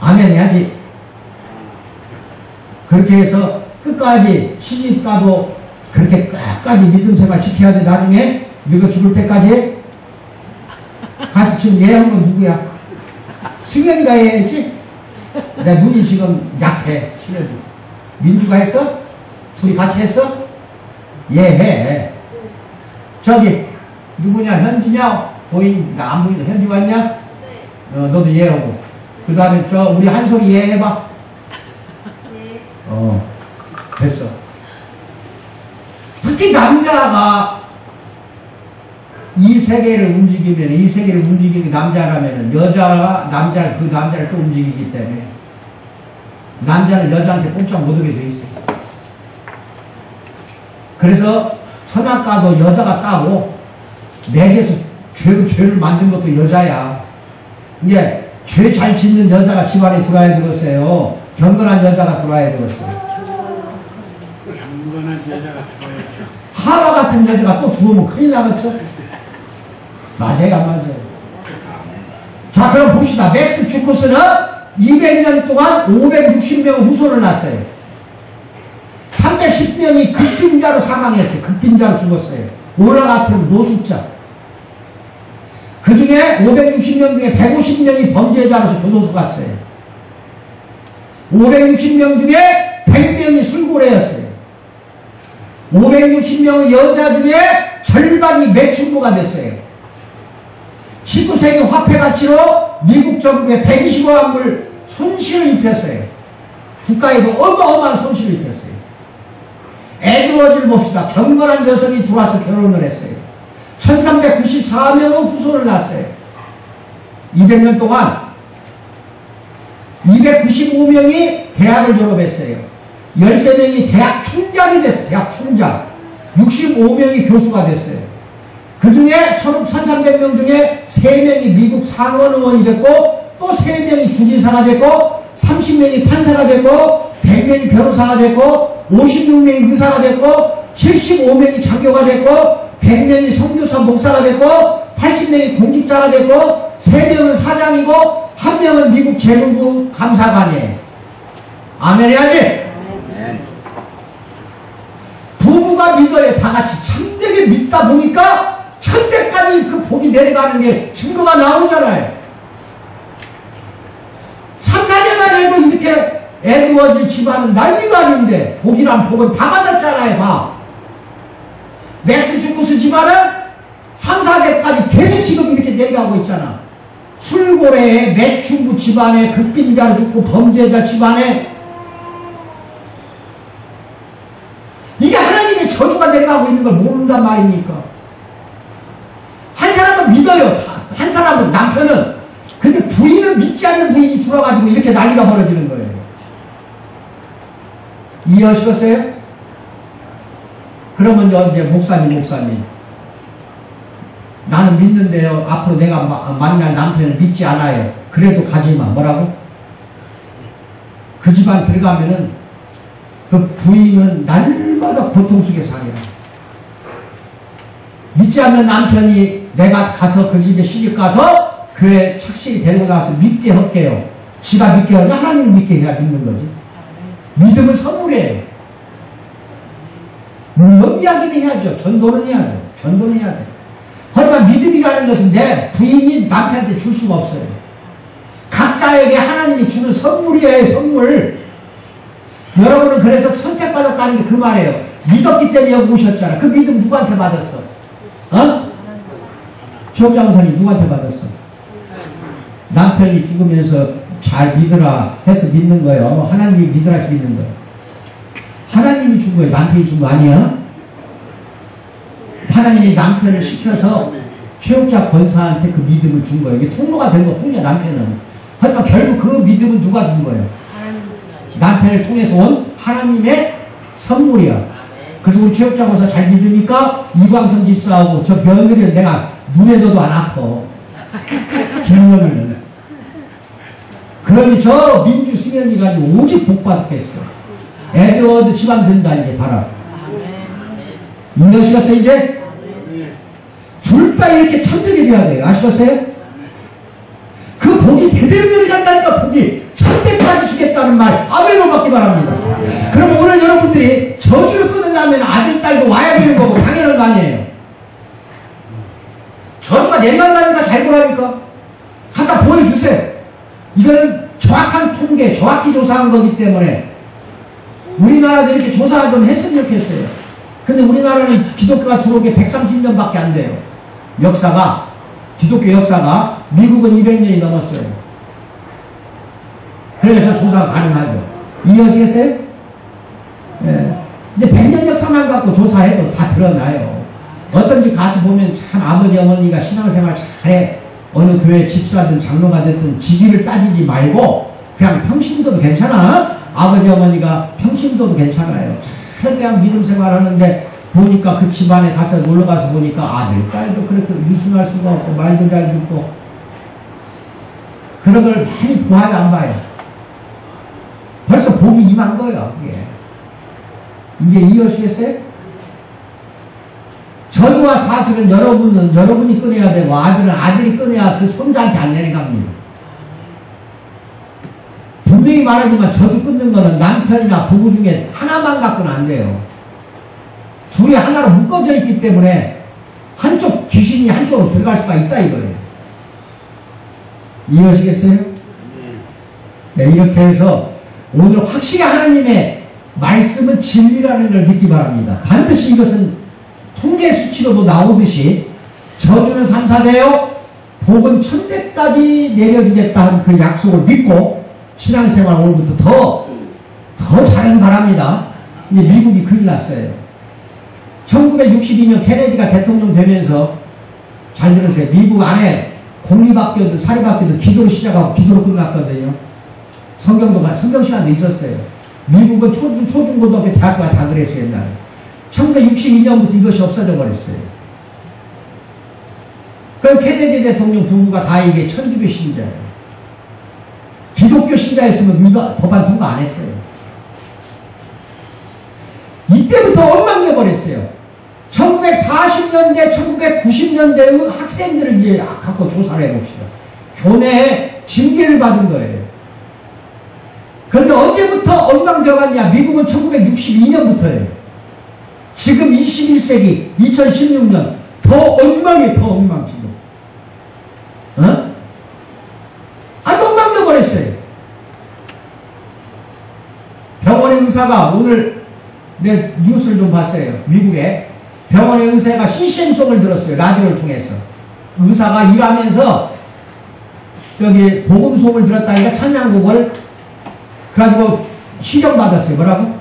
[SPEAKER 1] 아멘 해야지. 그렇게 해서 끝까지 시집 가도 그렇게 끝까지 믿음 생활 지켜야 돼. 나중에 늙어 죽을 때까지. 가서 지금 예한 건 누구야? 승현이가 해야지. 내 눈이 지금 약해. 승현이. 민주가 했어? 둘이 같이 했어? 해. 저기 누구냐? 현지냐? 보인다. 안 보인다. 현지 왔냐? 너도 예하고. 그 다음에 우리 한솔이 예해봐. 네. 됐어. 특히 남자가 이 세계를 움직이는 남자라면은 여자가 그 남자를 또 움직이기 때문에 남자는 여자한테 꼼짝 못하게 돼 있어요. 그래서 선악과도 여자가 따고 내게서 죄를 만든 것도 여자야. 이제 죄 잘 짓는 여자가 집안에 들어와야 되겠어요. 경건한 여자가 들어와야 되겠어요.
[SPEAKER 2] 경건한 여자가 들어와야죠.
[SPEAKER 1] 하와 같은 여자가 또 들어오면 큰일 나겠죠? 맞아요, 안 맞아요? 자, 그럼 봅시다. 맥스 주쿠스는 200년 동안 560명 후손을 낳았어요. 310명이 급빈자로 사망했어요. 급빈자로 죽었어요. 올라갔던 노숙자. 그 중에 560명 중에 150명이 범죄자로서 교도소 갔어요. 560명 중에 100명이 술고래였어요. 560명의 여자 중에 절반이 매춘부가 됐어요. 19세기 화폐 가치로 미국 정부에 120억 불 손실을 입혔어요. 국가에도 어마어마한 손실을 입혔어요. 에드워즈를 봅시다. 경건한 여성이 들어와서 결혼을 했어요. 1394명의 후손을 낳았어요. 200년 동안 295명이 대학을 졸업했어요. 13명이 대학 총장이 됐어요. 대학 총장. 65명이 교수가 됐어요. 그 중에 1300명 중에 3명이 미국 상원 의원이 됐고, 또 3명이 주지사가 됐고, 30명이 판사가 됐고, 100명이 변호사가 됐고, 56명이 의사가 됐고, 75명이 장교가 됐고, 100명이 선교사 목사가 됐고, 80명이 공직자가 됐고, 3명은 사장이고, 1명은 미국 재무부 감사관이에요. 아멘 해야지. 부부가 믿어야 다 같이 참되게 믿다 보니까 천대까지 그 복이 내려가는 게 증거가 나오잖아요. 3, 4대만 해도 이렇게 에드워즈 집안은 난리가 아닌데 복이란 복은 다 받았잖아요. 봐. 맥스 주쿠스 집안은 3, 4대까지 계속 지금 이렇게 내려가고 있잖아. 술고래에 매춘부 집안에 극빈자로 죽고 범죄자 집안에 이게 하나님의 저주가 내려가고 있는 걸 모른단 말입니까? 한 사람은 믿어요. 한 사람은 남편은. 근데 부인은 믿지 않는 부인이 들어가지고 이렇게 난리가 벌어지는 거예요. 이해하시겠어요? 그러면 이제 목사님 나는 믿는데요. 앞으로 내가 만날 남편을 믿지 않아요. 그래도 가지마. 뭐라고? 그 집안 들어가면은 그 부인은 날마다 고통 속에 살아요. 믿지 않는 남편이 내가 가서 그 집에 시집가서 교회 착실히 데리고 나와서 믿게 할게요. 지가 믿게 하냐? 하나님을 믿게 해야 믿는 거지. 믿음은 선물이에요. 물론 이야기는 해야죠. 전도는 해야 돼요. 전도는 해야 돼요. 하지만 믿음이라는 것은 내 부인이 남편한테 줄 수가 없어요. 각자에게 하나님이 주는 선물이에요. 선물. 여러분은 그래서 선택받았다는 게 그 말이에요. 믿었기 때문에 여기 오셨잖아. 그 믿음 누구한테 받았어? 어? 주옥자 목사님 누구한테 받았어? 남편이 죽으면서 잘 믿으라 해서 믿는 거예요. 하나님이 믿으라 해서 믿는 거예요. 하나님이 준 거예요. 남편이 준 거 아니야? 하나님이 남편을 시켜서 최옥자 권사한테 그 믿음을 준 거예요. 이게 통로가 된 것 뿐이야, 남편은. 하지만 결국 그 믿음은 누가 준 거예요? 남편을 통해서 온 하나님의 선물이야. 그래서 우리 최옥자 권사 잘 믿으니까 이광선 집사하고 저 며느리를 내가 눈에 넣어도 안 아파. 김영희는. 그러니 저 민주 수련이 가지고 오직 복 받겠어. 에드워드 집안 된다 이제 봐라. 인정하시겠어요 이제? 둘 다 이렇게 천득이 돼야 돼요. 아시겠어요? 그 복이 대대로 내려간다니까. 복이 천대까지 주겠다는 말 아멘으로 받기 바랍니다. 그럼 오늘 여러분들이 저주를 끊으려면 아들 딸도 와야 되는 거고 당연한 거 아니에요. 저주가 내려간다니까 잘 보라니까. 갖다 보여주세요. 이거는 정확한 통계, 정확히 조사한 거기 때문에 우리나라도 이렇게 조사 좀 했으면 좋겠어요. 근데 우리나라는 기독교가 들어온 게 130년밖에 안 돼요. 역사가, 기독교 역사가. 미국은 200년이 넘었어요. 그래서 저 조사가 가능하죠. 이해하시겠어요? 예. 근데 100년 역사만 갖고 조사해도 다 드러나요. 어떤 집 가서 보면 참 아버지 어머니가 신앙생활 잘해. 어느 교회 집사든 장로가 됐든 직위를 따지지 말고 그냥 평신도도 괜찮아. 아버지 어머니가 평신도도 괜찮아요. 잘 그냥 믿음 생활하는데 보니까 그 집안에 가서 놀러가서 보니까 아들 딸도 그렇게 유순할 수가 없고 말도 잘 듣고 그런 걸 많이 보아요 안 봐요? 벌써 복이 임한 거예요. 예. 이제 이해하시겠어요? 저주와 사슬은 여러분이 끊어야 되고 아들은 아들이 끊어야 그 손자한테 안 내려갑니다. 분명히 말하지만 저주 끊는 거는 남편이나 부부 중에 하나만 갖고는 안 돼요. 둘이 하나로 묶어져 있기 때문에 한쪽 귀신이 한쪽으로 들어갈 수가 있다 이거예요. 이해하시겠어요? 네, 이렇게 해서 오늘 확실히 하나님의 말씀은 진리라는 걸 믿기 바랍니다. 반드시 이것은 통계 수치로도 나오듯이 저주는 삼사되어 복은 천대까지 내려주겠다는 그 약속을 믿고 신앙생활 오늘부터 더 잘하기 바랍니다. 이제 미국이 큰일 났어요. 1962년 케네디가 대통령 되면서 잘 들으세요. 미국 안에 공립학교든 사립학교든 기도로 시작하고 기도로 끝났거든요. 성경 시간도 있었어요. 미국은 초중고등학교 대학교가 다 그랬어요. 옛날에 1962년부터 이것이 없어져 버렸어요. 그 케네디 대통령 부부가 다 이게 천주교 신자예요. 기독교 신자였으면 우리가 법안 통과 안 했어요. 이때부터 엉망돼 버렸어요. 1940년대, 1990년대의 학생들을 이제 갖고 조사를 해봅시다. 교내에 징계를 받은 거예요. 그런데 언제부터 엉망되어 갔냐? 미국은 1962년부터예요. 지금 21세기, 2016년, 더 엉망이 더 엉망, 지금. 어? 아주 엉망되어 버렸어요. 병원의 의사가 오늘 내 뉴스를 좀 봤어요. 미국에 병원의 의사가 CCM송을 들었어요. 라디오를 통해서. 의사가 일하면서 저기 복음송을 들었다니까 찬양곡을 그래가지고 시정받았어요. 뭐라고?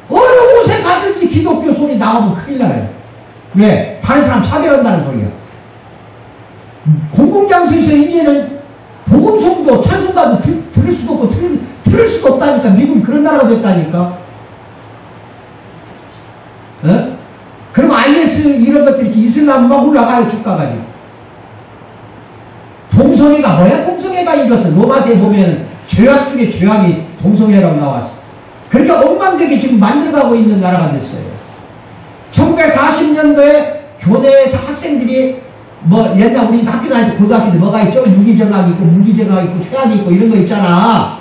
[SPEAKER 1] 어느 곳에 가든지 기독교 소리 나오면 큰일 나요. 왜? 다른 사람 차별한다는 소리야. 공공장소에서 이제는 복음송도 찬송가도 들을 수도 없고 들을 수도 없다니까. 미국이 그런 나라가 됐다니까. 어? 그리고 IS 이런 것들이 이슬람 막 올라가요. 주가가지고. 동성애가 뭐야? 동성애가 이것은 로마서에 보면 죄악 중에 죄악이 동성애라고 나왔어. 그렇게 엉망되게 지금 만들어가고 있는 나라가 됐어요. 1940년도에 교내에서 학생들이 뭐 옛날 우리 학교 다닐 때 고등학교 때 뭐가 있죠? 유기정학 있고 무기정학 있고 퇴학이 있고 이런 거 있잖아.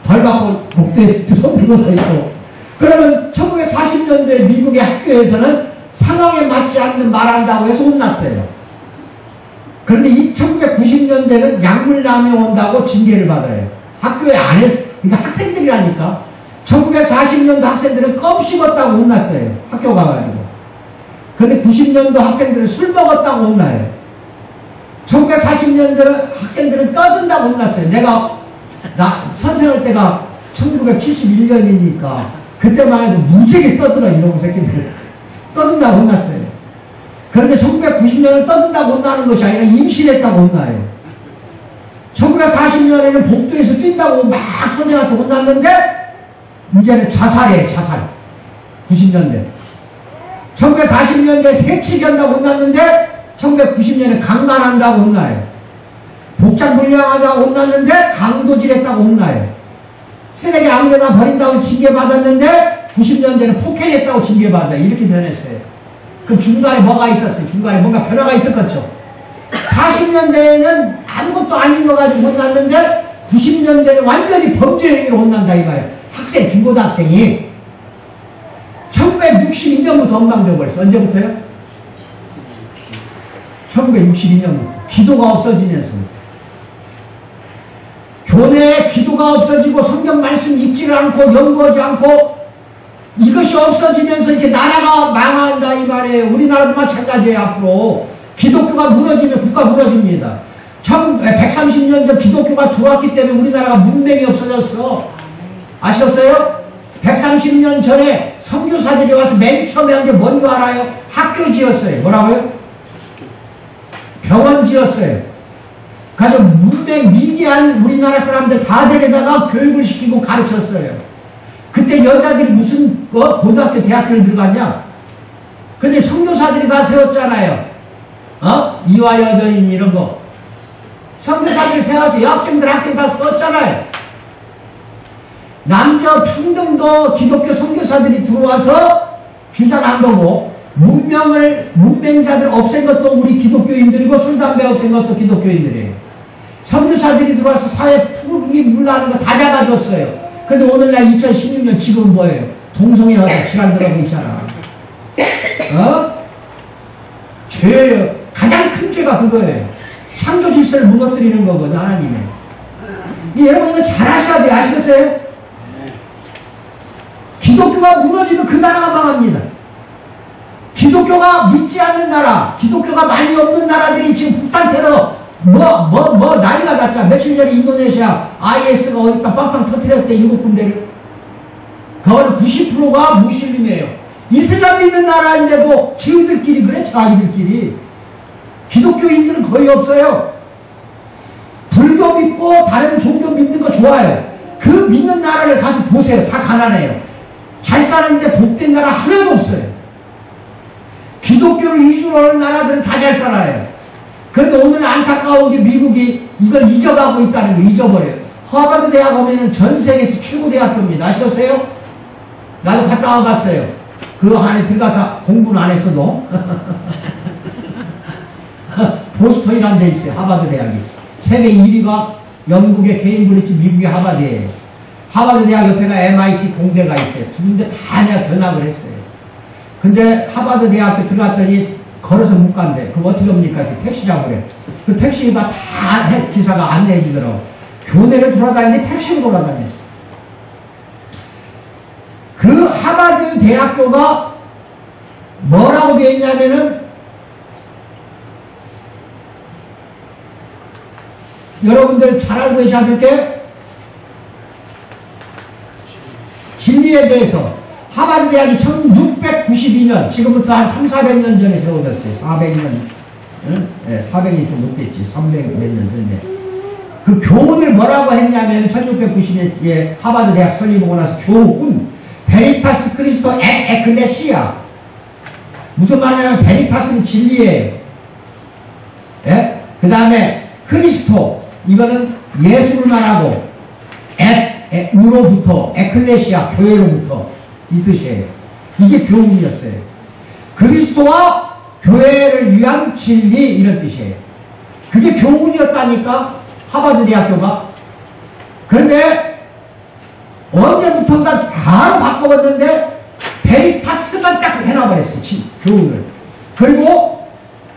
[SPEAKER 1] 벌 갖고 목대에 손 들고서 있고. 그러면 1940년도에 미국의 학교에서는 상황에 맞지 않는 말 한다고 해서 혼났어요. 그런데 1990년대는 약물 남용한다고 징계를 받아요. 학교에 안에서, 그러니까 학생들이라니까. 1940년도 학생들은 껌 씹었다고 혼났어요. 학교 가가지고. 그런데 90년도 학생들은 술 먹었다고 혼나요. 1940년도 학생들은 떠든다고 혼났어요. 나 선생할 때가 1971년이니까 그때만 해도 무지하게 떠들어 이놈의 새끼들. 떠든다고 혼났어요. 그런데 1990년을 떠든다고 혼나는 것이 아니라 임신했다고 혼나요. 1940년에는 복도에서 뛴다고 막 선생한테 혼났는데 이제는 자살이에요. 자살. 90년대. 1940년대에 새치기한다고 혼났는데 1990년에 강간한다고 혼나요. 복장불량하다고 혼났는데 강도질했다고 혼나요. 쓰레기 아무데나 버린다고 징계받았는데 90년대는 폭행했다고 징계받아요. 이렇게 변했어요. 그럼 중간에 뭐가 있었어요? 중간에 뭔가 변화가 있었겠죠. 40년대에는 아무것도 아닌 거 가지고 혼났는데 90년대는 완전히 범죄 행위로 혼난다 이 말이에요. 학생, 중고등학생이 1962년부터 엉망되어 버렸어. 언제부터요? 1962년부터. 기도가 없어지면서부터. 교내에 기도가 없어지고 성경 말씀 읽지를 않고 연구하지 않고 이것이 없어지면서 이렇게 나라가 망한다 이 말이에요. 우리나라도 마찬가지예요. 앞으로 기독교가 무너지면 국가 무너집니다. 130년 전 기독교가 들어왔기 때문에 우리나라가 문명이 없어졌어. 아셨어요? 130년 전에 선교사들이 와서 맨 처음에 한 게 뭔 줄 알아요? 학교 지었어요. 뭐라고요? 병원 지었어요. 그래서 문맹 미개한 우리나라 사람들 다 데려다가 교육을 시키고 가르쳤어요. 그때 여자들이 무슨 고등학교 대학교를 들어갔냐? 근데 선교사들이 다 세웠잖아요. 이화여대인 이런 거. 선교사들이 세워서 여학생들 학교 다 세웠잖아요. 남녀 평등도 기독교 선교사들이 들어와서 주장한 거고, 문맹자들 없앤 것도 우리 기독교인들이고, 술, 담배 없앤 것도 기독교인들이에요. 선교사들이 들어와서 사회 푸르기 물나는 거 다 잡아줬어요. 근데 오늘날 2016년 지금 뭐예요? 동성애 와서 지랄 들어가고 있잖아. 죄예요. 가장 큰 죄가 그거예요. 창조 질서를 무너뜨리는 거거든, 하나님의. 여러분 이거 잘 아셔야 돼요. 아시겠어요? 기독교가 무너지면 그 나라가 망합니다. 기독교가 믿지 않는 나라, 기독교가 많이 없는 나라들이 지금 북한 테러 난리가 났잖아. 며칠 전에 인도네시아 IS가 어디다 빵빵 터뜨렸대. 7군데를. 그거는 90%가 무슬림이에요. 이슬람 믿는 나라인데도 지우들끼리 그래. 자기들끼리. 기독교인들은 거의 없어요. 불교 믿고 다른 종교 믿는 거 좋아요. 그 믿는 나라를 가서 보세요. 다 가난해요. 잘 사는데 복된 나라 하나도 없어요. 기독교를 위주로 하는 나라들은 다 잘 살아요. 그런데 오늘 안타까운 게 미국이 이걸 잊어가고 있다는 거. 잊어버려요. 하버드 대학 오면은 전 세계에서 최고 대학교입니다. 아셨어요? 나도 갔다 와봤어요. 그 안에 들어가서 공부는 안 했어도 보스턴이라는 데 있어요. 하버드 대학이. 세계 1위가 영국의 케임브리지, 미국의 하버드예요. 하버드 대학 옆에가 MIT 공대가 있어요. 두 군데 다 내가 견학을 했어요. 근데 하버드 대학교 들어갔더니 걸어서 못 간대. 그럼 어떻게 합니까? 택시 잡으래. 그 택시가 다 기사가 안내해 주더라고. 교내를 돌아다니는데 택시로 돌아다녔어. 그 하버드 대학교가 뭐라고 되어 있냐면은 여러분들 잘 알고 계셔야 될 게 진리에 대해서 하버드 대학이 1692년, 지금부터 한 300~400년 전에 세워졌어요. 400년, 네, 400이 좀 높겠지. 300 몇 년 전에. 그 교훈을 뭐라고 했냐면 1690년에 하버드 대학 설립하고 나서 교훈, 베리타스 크리스토 에 에클레시아. 무슨 말이냐면 베리타스는 진리예요. 예? 그 다음에 크리스토, 이거는 예수를 말하고 으로부터 에클레시아, 교회로부터, 이 뜻이에요. 이게 교훈이었어요. 그리스도와 교회를 위한 진리, 이런 뜻이에요. 그게 교훈이었다니까, 하버드 대학교가. 그런데 언제부턴가 바로 바꿔봤는데 베리타스만 딱 해놔버렸어요. 교훈을. 그리고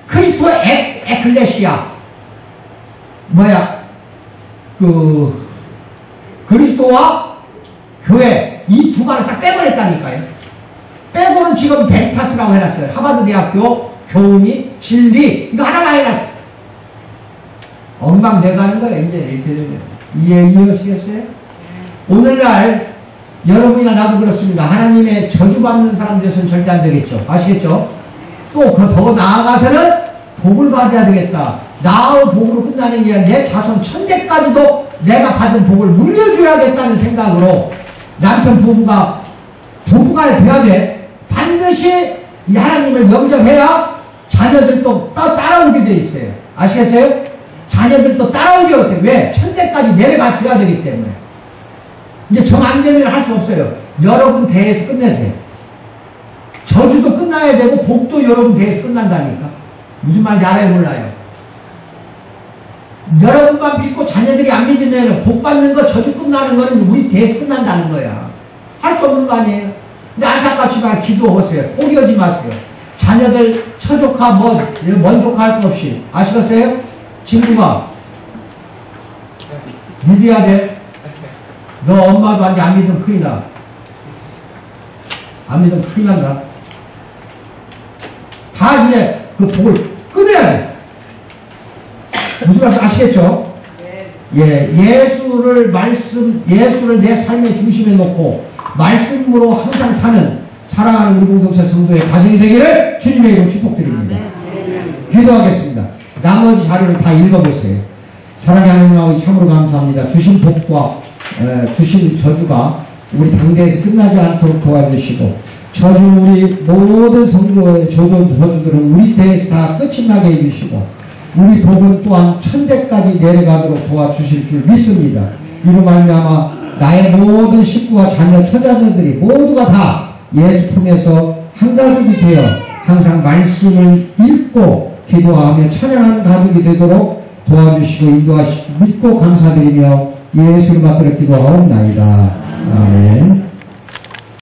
[SPEAKER 1] 크리스토의 에클레시아, 그리스도와 교회, 이 두 말을 싹 빼버렸다니까요. 빼고는 지금 베리타스라고 해놨어요. 하버드 대학교 교훈이 진리, 이거 하나만 해놨어요. 엉망돼가는 거예요. 이제 이렇게 되면. 이해하시겠어요? 오늘날 여러분이나 나도 그렇습니다. 하나님의 저주받는 사람 되서는 절대 안 되겠죠. 아시겠죠? 또 더 나아가서는 복을 받아야 되겠다. 나의 복으로 끝나는 게 아니라 내 자손 천대까지도 내가 받은 복을 물려줘야겠다는 생각으로 남편 부부가 돼야 돼. 반드시 이 하나님을 영접해야 자녀들도 따라오게 돼 있어요. 아시겠어요? 자녀들도 따라오게 하세요. 왜? 천대까지 내려가 줘야 되기 때문에. 이제 정 안 되면 할 수 없어요. 여러분 대에서 끝내세요. 저주도 끝나야 되고 복도 여러분 대에서 끝난다니까. 무슨 말인지 알아요, 몰라요? 여러분만 믿고 자녀들이 안 믿으면 복 받는 거, 저주 끝나는 거는 우리 대에서 끝난다는 거야. 할 수 없는 거 아니에요? 근데 안타깝지만 기도하세요. 포기하지 마세요. 자녀들 처조카 먼 조카 할 거 없이. 아시겠어요? 친구가 믿어야 돼. 너 엄마도 안 믿으면 큰일 나. 안 믿으면 큰일 난다. 다 이제 그 복을 끊어야 돼. 무슨 말씀 아시겠죠? 예, 예수를 내 삶의 중심에 놓고 말씀으로 항상 사는 사랑하는 우리 공동체 성도의 가정이 되기를 주님의 이름으로 축복드립니다. 기도하겠습니다. 나머지 자료를 다 읽어보세요. 사랑하는 하나님 아버지, 참으로 감사합니다. 주신 복과 주신 저주가 우리 당대에서 끝나지 않도록 도와주시고, 저주 우리 모든 성도의 저주들은 우리 대에서 다 끝이 나게 해주시고, 우리 복은 또한 천대까지 내려가도록 도와주실 줄 믿습니다. 이로 말미암아 나의 모든 식구와 자녀, 처자녀들이 모두가 다 예수 품에서 한 가족이 되어 항상 말씀을 읽고 기도하며 찬양하는 가족이 되도록 도와주시고 인도하시고 믿고 감사드리며 예수를 받들어 기도하옵나이다. 아멘.